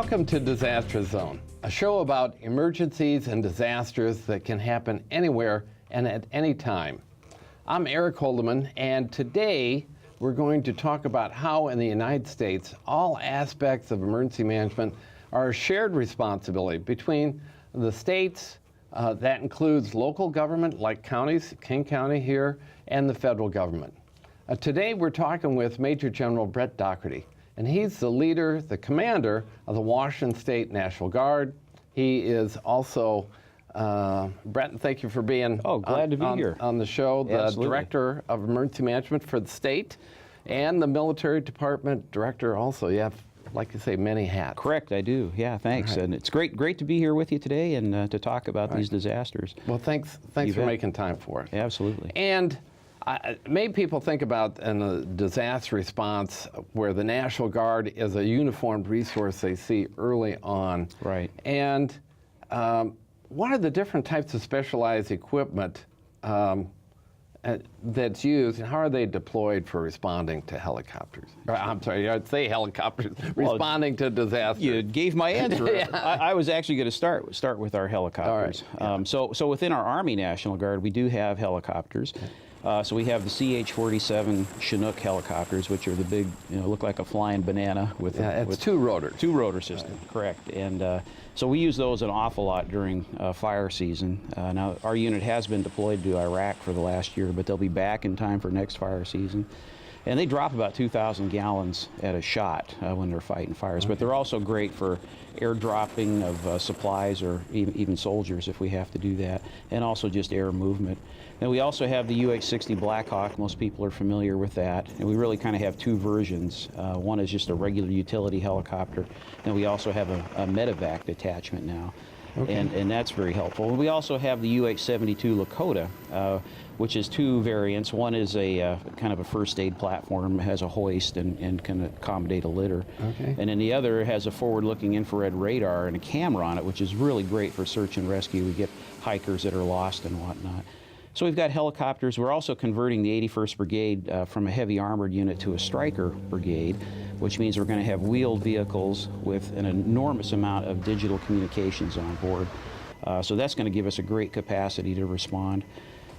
Welcome to Disaster Zone, a show about emergencies and disasters that can happen anywhere and at any time. I'm Eric Holdeman, and today we're going to talk about how in the United States all aspects of emergency management are a shared responsibility between the states, that includes local government like counties, King County here, and the federal government. Today we're talking with Major General Bret Daugherty, and he's the leader, the commander of the Washington State National Guard. He is also, Bret, thank you for being glad to be here on the show, the Absolutely. Director of Emergency Management for the state, and the Military Department Director also. You have, like you say, many hats. Correct, I do. Yeah, thanks. Right. And it's great to be here with you today and to talk about these disasters. Well, thanks for making time for it. Absolutely. And made people think about in a disaster response where the National Guard is a uniformed resource they see early on. Right. And what are the different types of specialized equipment that's used, and how are they deployed for responding to helicopters? I'm sorry, I'd say helicopters, responding to disasters. You gave my answer. Yeah. I was actually going to start with our helicopters. All right. So within our Army National Guard, we do have helicopters. So we have the CH-47 Chinook helicopters, which are the big, look like a flying banana with it's two rotors. Two rotor system, right. Correct. And so we use those an awful lot during fire season. Now, our unit has been deployed to Iraq for the last year, but they'll be back in time for next fire season. And they drop about 2,000 gallons at a shot when they're fighting fires. Okay. But they're also great for airdropping of supplies or even soldiers if we have to do that, and also just air movement. And we also have the UH-60 Blackhawk. Most people are familiar with that. And we really kind of have two versions. One is just a regular utility helicopter, and we also have a medevac detachment now. Okay. And that's very helpful. We also have the UH-72 Lakota, which is two variants. One is a kind of a first aid platform, has a hoist and can accommodate a litter. Okay. And then the other has a forward-looking infrared radar and a camera on it, which is really great for search and rescue. We get hikers that are lost and whatnot. So we've got helicopters. We're also converting the 81st Brigade from a heavy armored unit to a Stryker Brigade, which means we're going to have wheeled vehicles with an enormous amount of digital communications on board. So that's going to give us a great capacity to respond.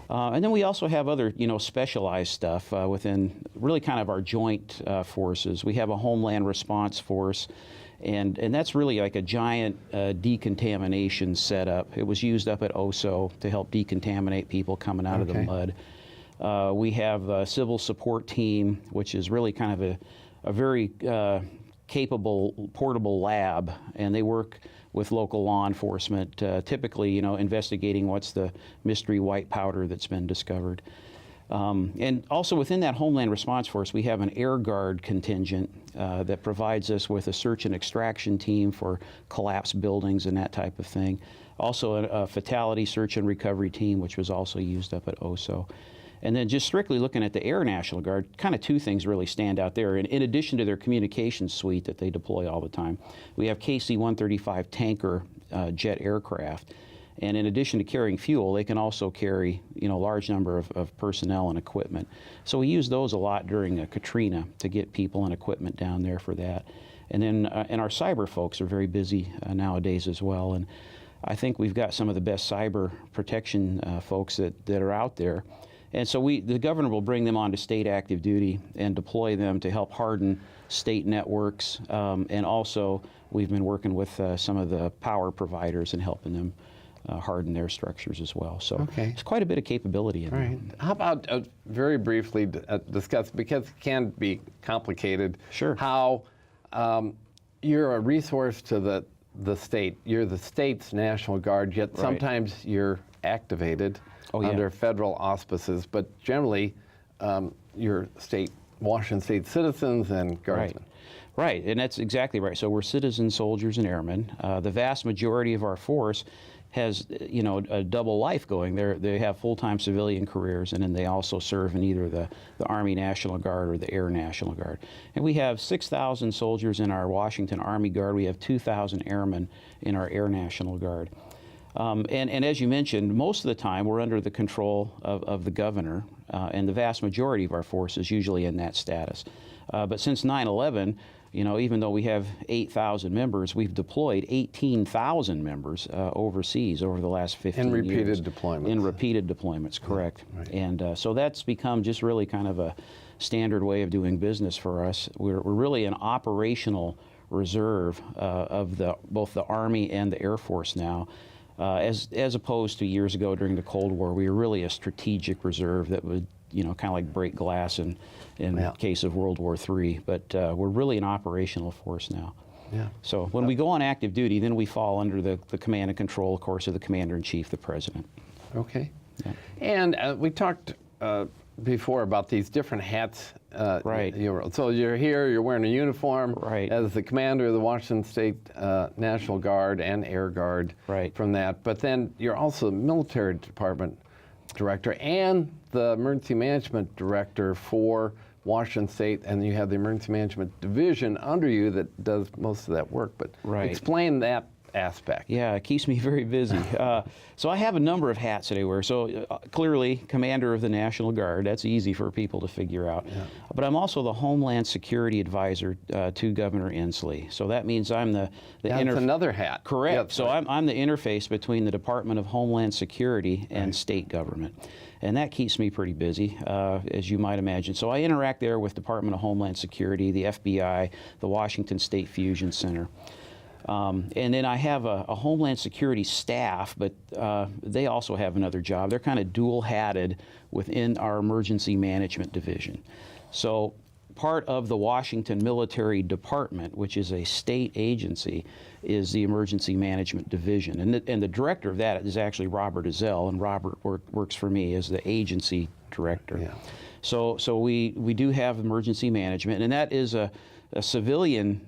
And then we also have other, specialized stuff within really kind of our joint forces. We have a Homeland Response Force, and that's really like a giant decontamination setup. It was used up at OSO to help decontaminate people coming out of the mud. We have a Civil Support Team, which is really kind of a very capable portable lab, and they work with local law enforcement, typically, investigating what's the mystery white powder that's been discovered. And also within that Homeland Response Force, we have an Air Guard contingent that provides us with a search and extraction team for collapsed buildings and that type of thing. Also a fatality search and recovery team, which was also used up at OSO. And then just strictly looking at the Air National Guard, kind of two things really stand out there. In addition to their communications suite that they deploy all the time, we have KC-135 tanker jet aircraft. And in addition to carrying fuel, they can also carry, a large number of personnel and equipment. So we use those a lot during Katrina to get people and equipment down there for that. And then and our cyber folks are very busy nowadays as well. And I think we've got some of the best cyber protection folks that are out there. And so the governor will bring them onto state active duty and deploy them to help harden state networks. And also, we've been working with some of the power providers and helping them harden their structures as well. So It's quite a bit of capability in there. How about very briefly discuss, because it can be complicated, how you're a resource to the state. You're the state's National Guard, yet sometimes you're activated under federal auspices, but generally you're Washington State citizens and guardsmen. Right, and that's exactly right. So we're citizens, soldiers, and airmen. The vast majority of our force has, a double life going. They have full-time civilian careers, and then they also serve in either the Army National Guard or the Air National Guard. And we have 6,000 soldiers in our Washington Army Guard. We have 2,000 airmen in our Air National Guard. And as you mentioned, most of the time we're under the control of the governor, and the vast majority of our force is usually in that status. But since 9/11, You know, even though we have 8,000 members, we've deployed 18,000 members overseas over the last 15 years. In repeated deployments. In repeated deployments, correct. Yeah, right. And so that's become just really kind of a standard way of doing business for us. We're really an operational reserve of both the Army and the Air Force now. As opposed to years ago during the Cold War, we were really a strategic reserve that would, you know, kind of like break glass in Yeah. case of World War III. But we're really an operational force now. Yeah. So when we go on active duty, then we fall under the command and control, of course, of the Commander-in-Chief, the President. Okay. Yeah. And we talked before about these different hats. Right. So you're here, you're wearing a uniform Right. as the commander of the Washington State National Guard and Air Guard Right. from that. But then you're also the military department director and the emergency management director for Washington State, and you have the emergency management division under you that does most of that work. But Right. explain that aspect. Yeah, it keeps me very busy. So I have a number of hats that I wear. So clearly, Commander of the National Guard, that's easy for people to figure out. Yeah. But I'm also the Homeland Security Advisor to Governor Inslee. So that means I'm the That's another hat. Correct. Yep. So I'm the interface between the Department of Homeland Security and state government. And that keeps me pretty busy, as you might imagine. So I interact there with Department of Homeland Security, the FBI, the Washington State Fusion Center. And then I have a Homeland Security staff, but they also have another job. They're kind of dual-hatted within our Emergency Management Division. So part of the Washington Military Department, which is a state agency, is the Emergency Management Division. And the director of that is actually Robert Ezell, and Robert works for me as the agency director. Yeah. So we do have emergency management, and that is a civilian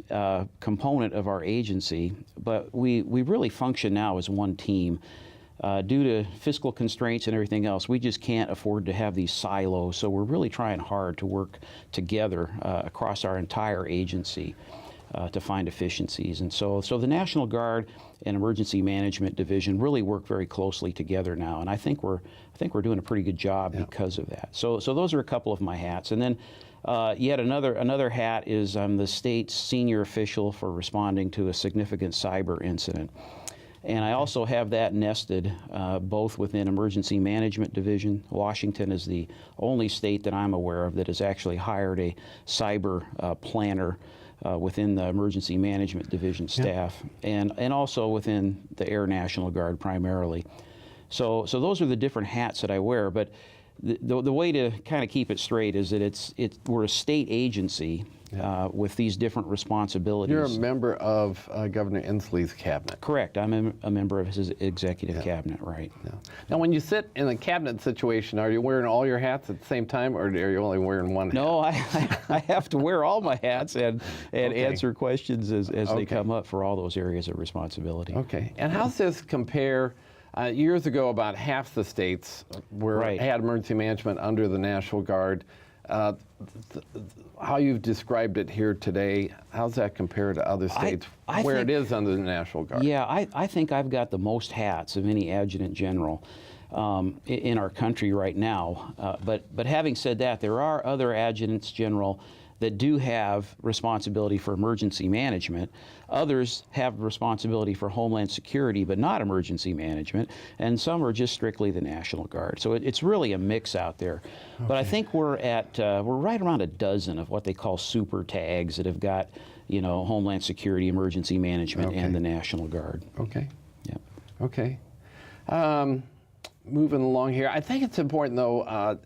component of our agency, but we really function now as one team. Due to fiscal constraints and everything else, we just can't afford to have these silos, so we're really trying hard to work together across our entire agency to find efficiencies. And so the National Guard and Emergency Management Division really work very closely together now, and I think we're doing a pretty good job because of that. So those are a couple of my hats. And then yet another hat is I'm the state's senior official for responding to a significant cyber incident. And I also have that nested both within Emergency Management Division. Washington is the only state that I'm aware of that has actually hired a cyber planner within the Emergency Management Division staff, and also within the Air National Guard primarily. So those are the different hats that I wear. But the way to kind of keep it straight is that we're a state agency with these different responsibilities. You're a member of Governor Inslee's cabinet. Correct. I'm a member of his executive cabinet, right. Yeah. Now, when you sit in a cabinet situation, are you wearing all your hats at the same time, or are you only wearing one hat? No, I have to wear all my hats and answer questions as they come up for all those areas of responsibility. Okay. And how's this compare? Years ago, about half the states had emergency management under the National Guard. How you've described it here today, how's that compare to other states where it is under the National Guard? Yeah, I think I've got the most hats of any Adjutant General in our country right now. But having said that, there are other Adjutants General that do have responsibility for emergency management. Others have responsibility for Homeland Security, but not emergency management. And some are just strictly the National Guard. So it's really a mix out there. Okay. But I think we're right around a dozen of what they call super tags that have got, Homeland Security, emergency management, and the National Guard. Okay. Yep. Okay. Moving along here, I think it's important, though,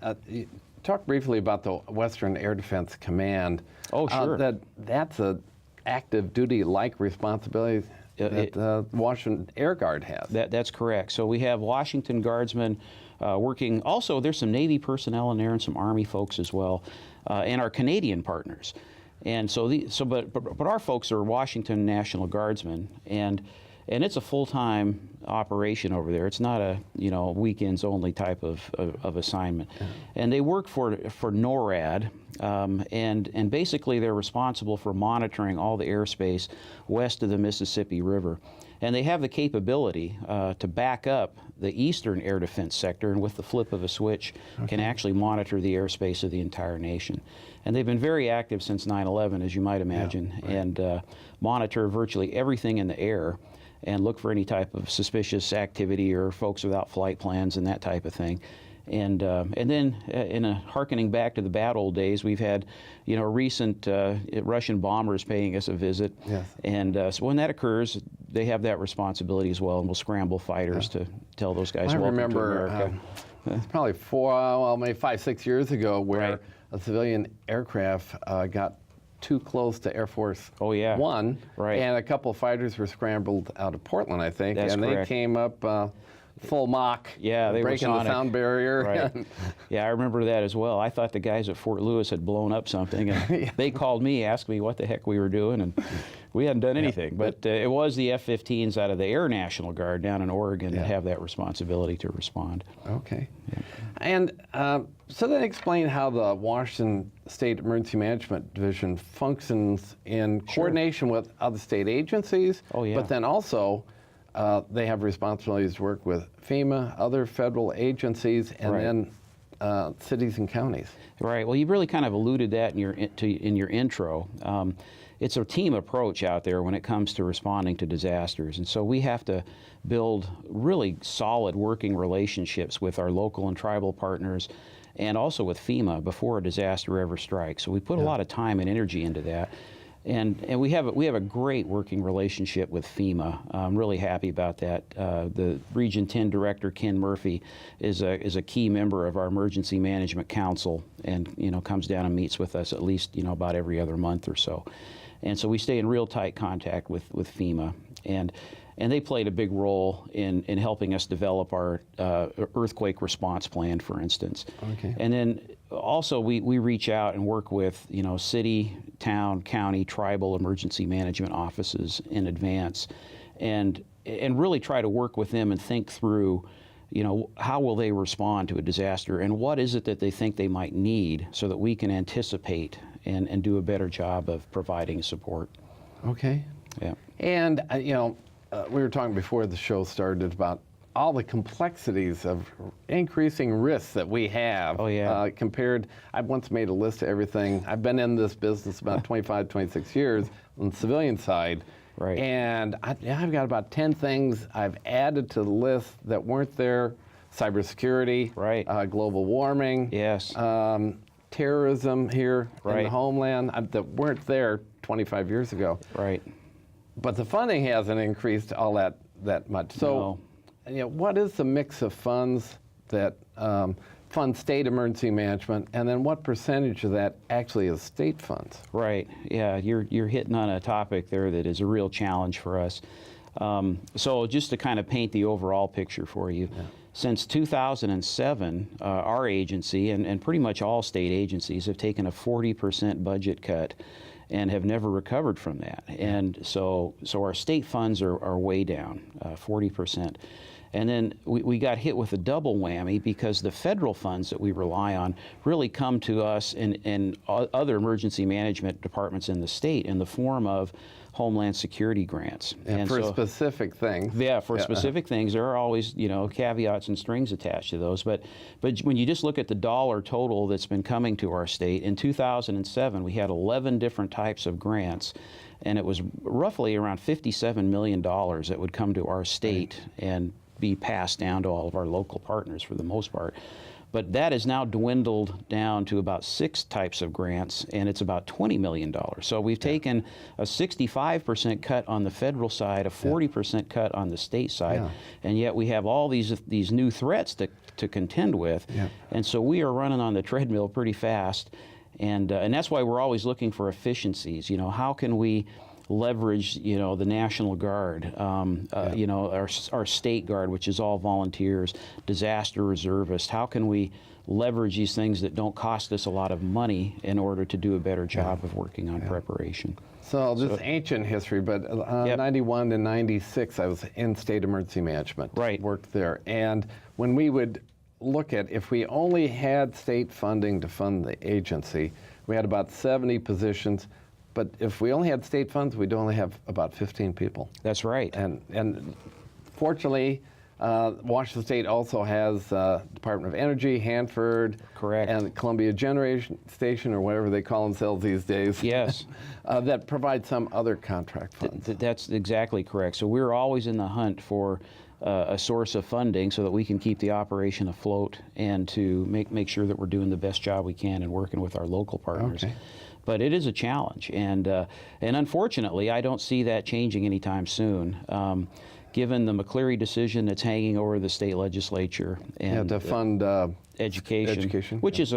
talk briefly about the Western Air Defense Command. Oh, sure. That's an active duty-like responsibility that Washington Air Guard has. That's correct. So we have Washington Guardsmen working. Also, there's some Navy personnel in there and some Army folks as well, and our Canadian partners. And but our folks are Washington National Guardsmen, and it's a full-time operation over there. It's not a weekends only type of assignment. And they work for NORAD, and basically they're responsible for monitoring all the airspace west of the Mississippi River. And they have the capability to back up the eastern air defense sector, and with the flip of a switch can actually monitor the airspace of the entire nation. And they've been very active since 9/11, as you might imagine, and monitor virtually everything in the air and look for any type of suspicious activity or folks without flight plans and that type of thing. And then, hearkening back to the bad old days, we've had, recent Russian bombers paying us a visit. Yes. And so when that occurs, they have that responsibility as well, and we'll scramble fighters to tell those guys, I welcome remember, to America. it's probably maybe 5, 6 years ago, where a civilian aircraft got too close to Air Force One, and a couple fighters were scrambled out of Portland, I think, That's and correct. they came up full Mach, they breaking were the sound barrier. Right. Yeah, I remember that as well. I thought the guys at Fort Lewis had blown up something, and they called me, asked me what the heck we were doing, and we hadn't done anything. But it was the F-15s out of the Air National Guard down in Oregon that have that responsibility to respond. Okay. And so then explain how the Washington State Emergency Management Division functions in coordination with other state agencies, but then also they have responsibilities to work with FEMA, other federal agencies, and then cities and counties. Right. Well, you really kind of alluded that in your intro. It's a team approach out there when it comes to responding to disasters, and so we have to build really solid working relationships with our local and tribal partners, and also with FEMA before a disaster ever strikes. So we put a lot of time and energy into that. And we have a great working relationship with FEMA. I'm really happy about that. The Region 10 Director, Ken Murphy, is a key member of our Emergency Management Council, and comes down and meets with us at least about every other month or so. And so we stay in real tight contact with FEMA, and they played a big role in helping us develop our earthquake response plan, for instance. Okay. And then also we reach out and work with city, town, county, tribal emergency management offices in advance, and really try to work with them and think through how will they respond to a disaster, and what is it that they think they might need, so that we can anticipate and do a better job of providing support. Okay. Yeah. And we were talking before the show started about all the complexities of increasing risks that we have. Oh, yeah. Compared, I once made a list of everything. I've been in this business about 25, 26 years on the civilian side. Right. And I've got about 10 things I've added to the list that weren't there. Cybersecurity, global warming, terrorism here in the homeland that weren't there 25 years ago. Right. But the funding hasn't increased all that much. So, what is the mix of funds that fund state emergency management, and then what percentage of that actually is state funds? Right. Yeah, you're hitting on a topic there that is a real challenge for us. So just to kind of paint the overall picture for you, since 2007, our agency and pretty much all state agencies have taken a 40% budget cut and have never recovered from that. And so our state funds are way down, 40%. And then we got hit with a double whammy, because the federal funds that we rely on really come to us and other emergency management departments in the state in the form of Homeland Security grants. And for specific things. Yeah, for specific things. There are always, caveats and strings attached to those. But when you just look at the dollar total that's been coming to our state, in 2007 we had 11 different types of grants, and it was roughly around $57 million that would come to our state and be passed down to all of our local partners for the most part. But that has now dwindled down to about 6 types of grants, and it's about $20 million. So we've taken a 65% cut on the federal side, a 40% cut on the state side, and yet we have all these new threats to contend with. And so we are running on the treadmill pretty fast, and that's why we're always looking for efficiencies. How can we leverage, the National Guard, our State Guard, which is all volunteers, disaster reservists. How can we leverage these things that don't cost us a lot of money in order to do a better job of working on preparation? So this is ancient history, but 91 to 96, I was in state emergency management. Right. Worked there. And when we would look at, if we only had state funding to fund the agency, we had about 70 positions. But if we only had state funds, we'd only have about 15 people. That's right. And fortunately, Washington State also has Department of Energy, Hanford, correct, and Columbia Generation Station, or whatever they call themselves these days. Yes. That provide some other contract funds. That's exactly correct. So we're always in the hunt for a source of funding so that we can keep the operation afloat and to make sure that we're doing the best job we can and working with our local partners. Okay. But it is a challenge, and unfortunately, I don't see that changing anytime soon. Given the McCleary decision that's hanging over the state legislature and to fund education, which is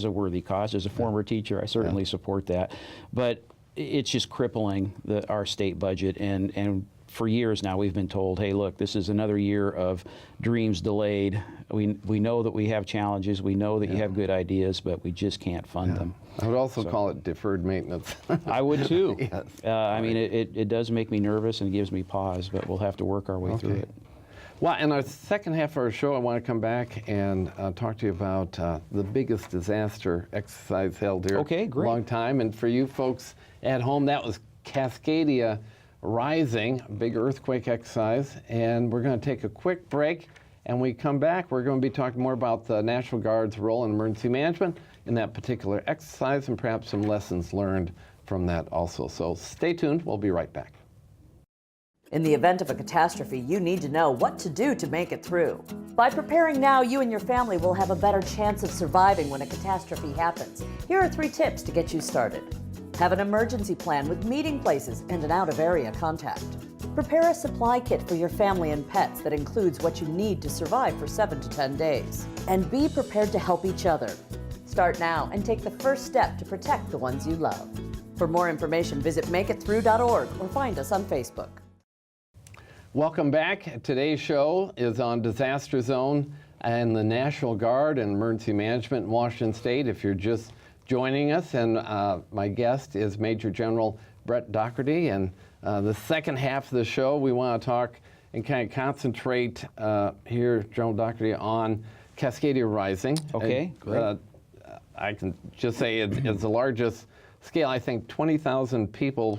a worthy cause. As a former teacher, I certainly support that. But it's just crippling our state budget, and for years now we've been told, hey, look, this is another year of dreams delayed. We know that we have challenges. We know that you have good ideas, but we just can't fund them. I would also call it deferred maintenance. I would too. Yes. I mean, it does make me nervous and gives me pause, but we'll have to work our way through it. Well, in our second half of our show, I want to come back and talk to you about the biggest disaster exercise held here. Okay, great. A long time. And for you folks at home, that was Cascadia Rising, a big earthquake exercise. And we're going to take a quick break. And when we come back, we're going to be talking more about the National Guard's role in emergency management in that particular exercise and perhaps some lessons learned from that also. So stay tuned. We'll be right back. In the event of a catastrophe, you need to know what to do to make it through. By preparing now, you and your family will have a better chance of surviving when a catastrophe happens. Here are 3 tips to get you started. Have an emergency plan with meeting places and an out-of-area contact. Prepare a supply kit for your family and pets that includes what you need to survive for 7 to 10 days. And be prepared to help each other. Start now and take the first step to protect the ones you love. For more information, visit makeitthrough.org or find us on Facebook. Welcome back. Today's show is on disaster zone and the National Guard and emergency management in Washington State. If you're just joining us, and my guest is Major General Bret Daugherty. And the second half of the show, we want to talk and kind of concentrate here, General Daugherty, on Cascadia Rising. Okay, great. I can just say it's the largest scale, I think 20,000 people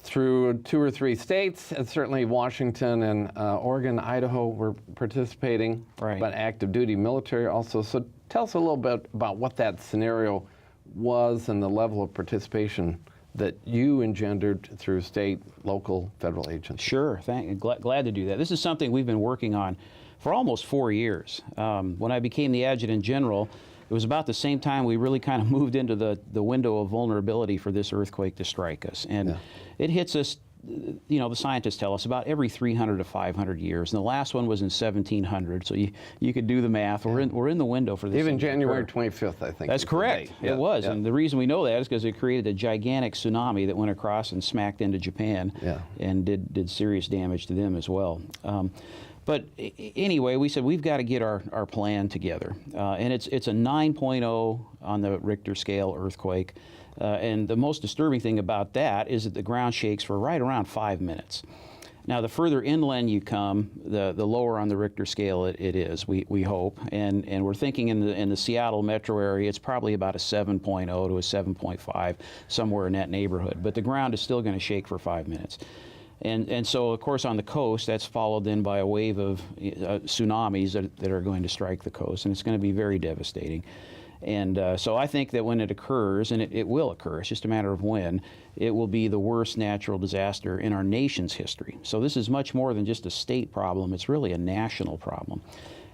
through 2 or 3 states, and certainly Washington and Oregon, Idaho were participating, but active duty military also. So tell us a little bit about what that scenario was and the level of participation that you engendered through state, local, federal agencies. Sure, glad to do that. This is something we've been working on for almost 4 years. When I became the Adjutant General, it was about the same time we really kind of moved into the window of vulnerability for this earthquake to strike us. And it hits us, the scientists tell us, about every 300 to 500 years. And the last one was in 1700, so you could do the math. We're in the window for this. Even January 25th, I think. That's correct. It was. And the reason we know that is because it created a gigantic tsunami that went across and smacked into Japan and did serious damage to them as well. But anyway, we said we've got to get our plan together. And it's a 9.0 on the Richter scale earthquake. And the most disturbing thing about that is that the ground shakes for right around 5 minutes. Now, the further inland you come, the lower on the Richter scale it is, we hope. And we're thinking in the Seattle metro area, it's probably about a 7.0 to a 7.5, somewhere in that neighborhood. But the ground is still going to shake for 5 minutes. And so, of course, on the coast, that's followed then by a wave of tsunamis that are going to strike the coast, and it's going to be very devastating. And so I think that when it occurs, and it will occur, it's just a matter of when, it will be the worst natural disaster in our nation's history. So this is much more than just a state problem. It's really a national problem.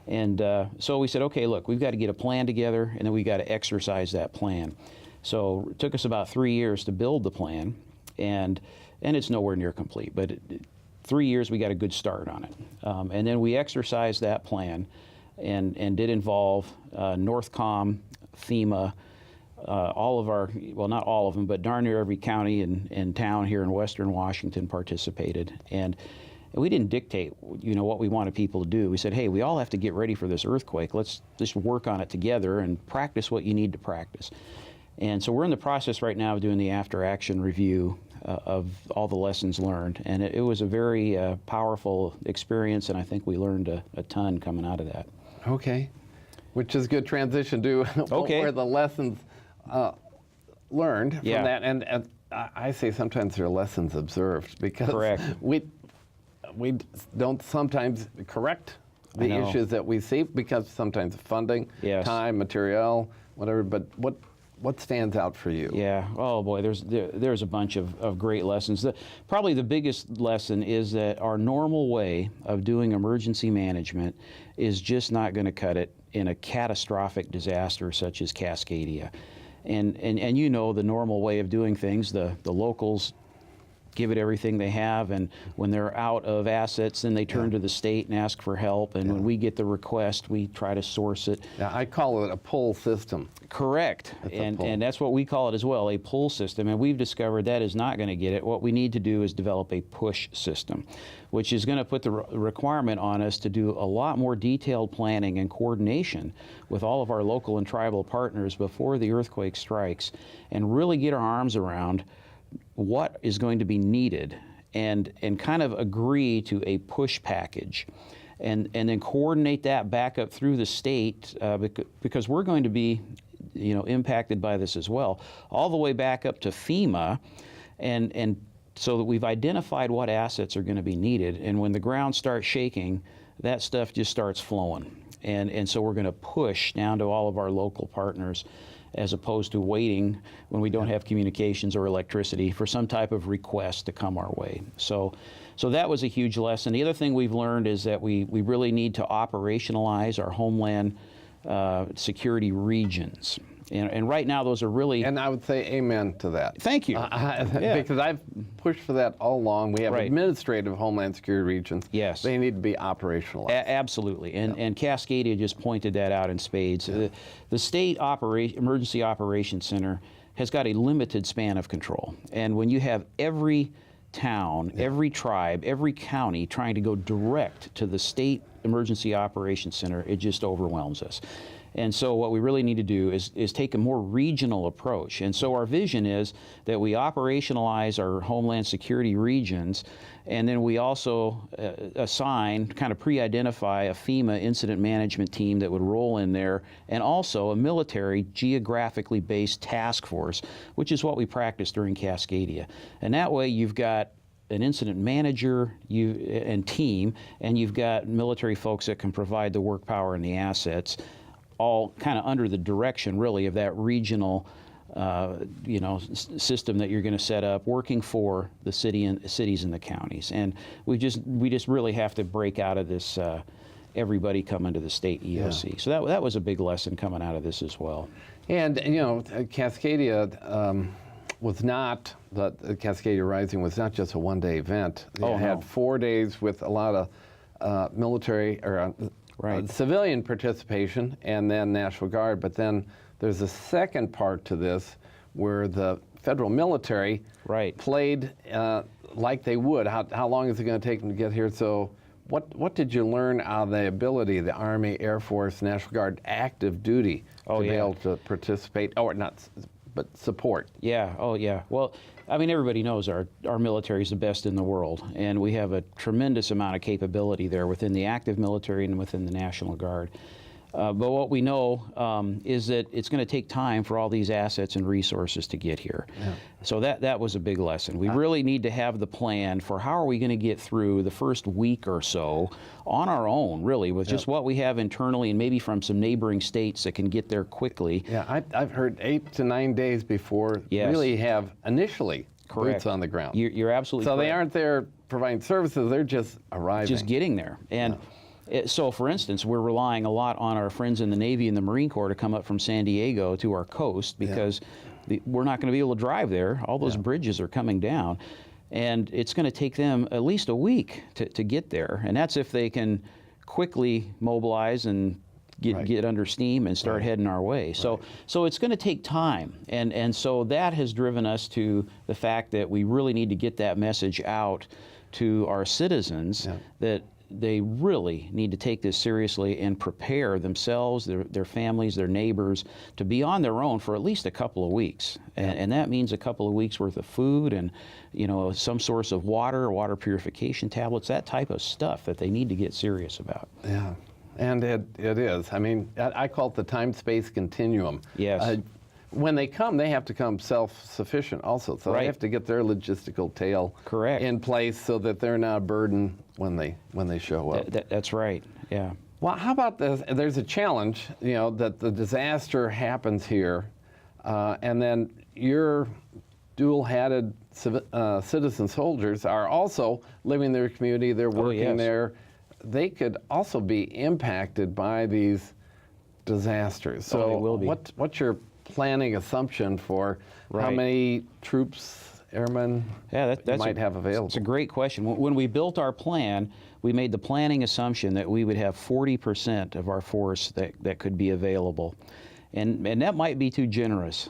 And so we said, okay, look, we've got to get a plan together, and then we've got to exercise that plan. So it took us about 3 years to build the plan, and it's nowhere near complete, but 3 years we got a good start on it. And then we exercised that plan and did involve NORTHCOM, FEMA, all of our, well, not all of them, but darn near every county and town here in Western Washington participated. And we didn't dictate, what we wanted people to do. We said, hey, we all have to get ready for this earthquake. Let's just work on it together and practice what you need to practice. And so we're in the process right now of doing the after-action review of all the lessons learned. And it was a very powerful experience, and I think we learned a ton coming out of that. Okay, which is a good transition to Okay. where the lessons learned from Yeah. that. And I say sometimes they're lessons observed, because Correct. we don't sometimes correct the I know. issues that we see, because sometimes funding, Yes. time, material, whatever. But what stands out for you? Yeah. Oh boy, there's a bunch of great lessons. Probably the biggest lesson is that our normal way of doing emergency management is just not going to cut it in a catastrophic disaster such as Cascadia. And the normal way of doing things, the locals give it everything they have, and when they're out of assets, then they turn to the state and ask for help, and when we get the request, we try to source it. Yeah, I call it a pull system. Correct, and that's what we call it as well, a pull system, and we've discovered that is not going to get it. What we need to do is develop a push system, which is going to put the requirement on us to do a lot more detailed planning and coordination with all of our local and tribal partners before the earthquake strikes, and really get our arms around what is going to be needed, and kind of agree to a push package, and then coordinate that back up through the state, because we're going to be impacted by this as well, all the way back up to FEMA, and so that we've identified what assets are going to be needed, and when the ground starts shaking, that stuff just starts flowing, and so we're going to push down to all of our local partners, as opposed to waiting when we don't have communications or electricity for some type of request to come our way. So that was a huge lesson. The other thing we've learned is that we really need to operationalize our homeland security regions. And right now, those are really... And I would say amen to that. Thank you. Because I've pushed for that all along. We have Right. administrative homeland security regions. Yes. They need to be operationalized. Absolutely, and Cascadia just pointed that out in spades. The state emergency operations center has got a limited span of control, and when you have every town, every tribe, every county trying to go direct to the state emergency operations center, it just overwhelms us. And so what we really need to do is take a more regional approach. And so our vision is that we operationalize our homeland security regions, and then we also assign, kind of pre-identify a FEMA incident management team that would roll in there, and also a military geographically based task force, which is what we practiced during Cascadia. And that way you've got an incident manager and team, and you've got military folks that can provide the work power and the assets, all kind of under the direction, really, of that regional, system that you're going to set up, working for the cities and the counties. And we just really have to break out of this everybody coming to the state EOC. Yeah. So that was a big lesson coming out of this as well. And Cascadia was not, the Cascadia Rising was not just a one-day event. It had 4 days with a lot of military or civilian participation, and then National Guard. But then there's a second part to this where the federal military played like they would. How long is it going to take them to get here? So what did you learn out of the ability of the Army, Air Force, National Guard active duty to be able to participate, or not, but support? Yeah, well, I mean, everybody knows our military is the best in the world, and we have a tremendous amount of capability there within the active military and within the National Guard. But what we know is that it's going to take time for all these assets and resources to get here. Yeah. So that was a big lesson. We really need to have the plan for how are we going to get through the first week or so on our own, really, with just what we have internally and maybe from some neighboring states that can get there quickly. Yeah, I've heard 8 to 9 days before really have initially boots on the ground. You're absolutely correct. So they aren't there providing services, they're just arriving. Just getting there. And so, for instance, we're relying a lot on our friends in the Navy and the Marine Corps to come up from San Diego to our coast, because we're not going to be able to drive there. All those bridges are coming down, and it's going to take them at least a week to get there. And that's if they can quickly mobilize and get under steam and start heading our way. So it's going to take time, and so that has driven us to the fact that we really need to get that message out to our citizens that they really need to take this seriously and prepare themselves, their families, their neighbors to be on their own for at least a couple of weeks. And that means a couple of weeks worth of food and, some source of water purification tablets, that type of stuff that they need to get serious about. Yeah, and it is. I mean, I call it the time-space continuum. Yes. When they come, they have to come self-sufficient also. So they have to get their logistical tail in place so that they're not a burden when they show up. That's right, yeah. Well, how about this? There's a challenge, that the disaster happens here, and then your dual-hatted citizen soldiers are also living in their community, they're working there. They could also be impacted by these disasters. So they will be. What's your planning assumption for how many troops, airmen you might have available? It's a great question. When we built our plan, we made the planning assumption that we would have 40% of our force that could be available. And that might be too generous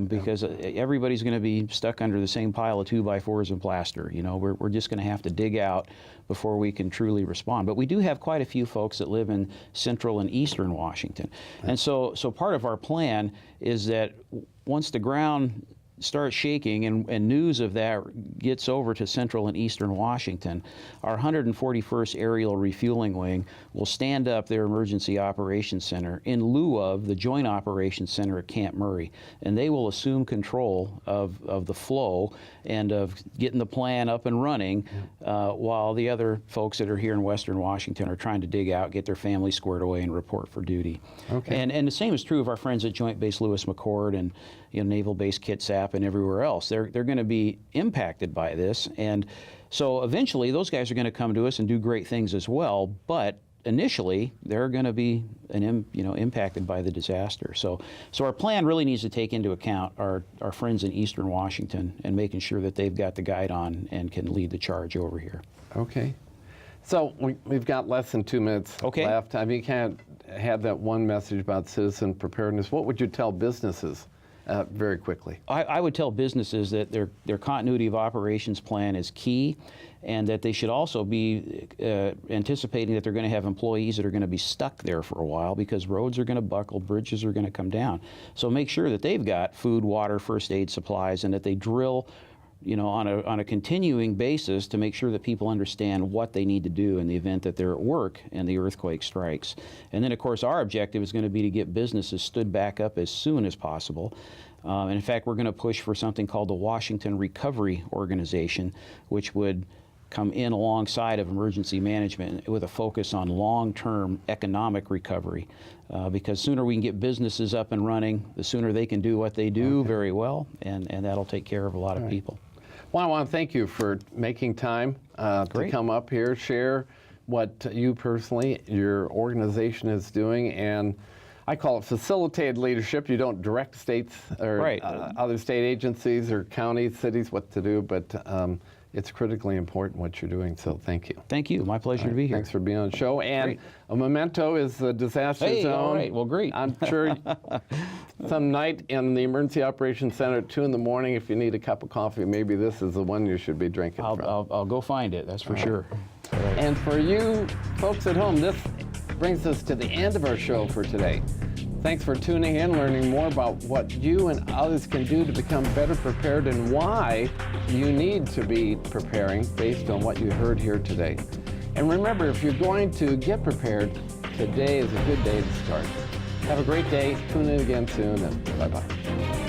because everybody's going to be stuck under the same pile of 2x4s and plaster. We're just going to have to dig out before we can truly respond. But we do have quite a few folks that live in central and eastern Washington. And so part of our plan is that once the ground starts shaking and news of that gets over to central and eastern Washington, our 141st Aerial Refueling Wing will stand up their Emergency Operations Center in lieu of the Joint Operations Center at Camp Murray. And they will assume control of the flow and of getting the plan up and running while the other folks that are here in western Washington are trying to dig out, get their families squared away, and report for duty. Okay. And the same is true of our friends at Joint Base Lewis McChord and Naval Base Kitsap and everywhere else. They're going to be impacted by this, and so eventually those guys are going to come to us and do great things as well. But initially, they're going to be impacted by the disaster. So our plan really needs to take into account our friends in eastern Washington and making sure that they've got the guide on and can lead the charge over here. Okay. So we've got less than 2 minutes left. I mean, you can't have that one message about citizen preparedness. What would you tell businesses? Very quickly. I would tell businesses that their continuity of operations plan is key, and that they should also be anticipating that they're going to have employees that are going to be stuck there for a while because roads are going to buckle, bridges are going to come down. So make sure that they've got food, water, first aid supplies, and that they drill on a continuing basis to make sure that people understand what they need to do in the event that they're at work and the earthquake strikes. And then, of course, our objective is going to be to get businesses stood back up as soon as possible. And in fact, we're going to push for something called the Washington Recovery Organization, which would come in alongside of emergency management with a focus on long-term economic recovery. Because sooner we can get businesses up and running, the sooner they can do what they do very well, and that'll take care of a lot of people. Well, I want to thank you for making time to come up here, share what you personally, your organization is doing, and I call it facilitated leadership. You don't direct states or other state agencies or counties, cities what to do, but it's critically important what you're doing, so thank you. Thank you. My pleasure to be here. Thanks for being on the show. And a memento is the disaster zone. All right. Well, great. I'm sure some night in the Emergency Operations Center at 2 in the morning, if you need a cup of coffee, maybe this is the one you should be drinking from. I'll go find it, that's for sure. Right. And for you folks at home, this brings us to the end of our show for today. Thanks for tuning in, learning more about what you and others can do to become better prepared and why you need to be preparing based on what you heard here today. And remember, if you're going to get prepared, today is a good day to start. Have a great day. Tune in again soon, and bye-bye.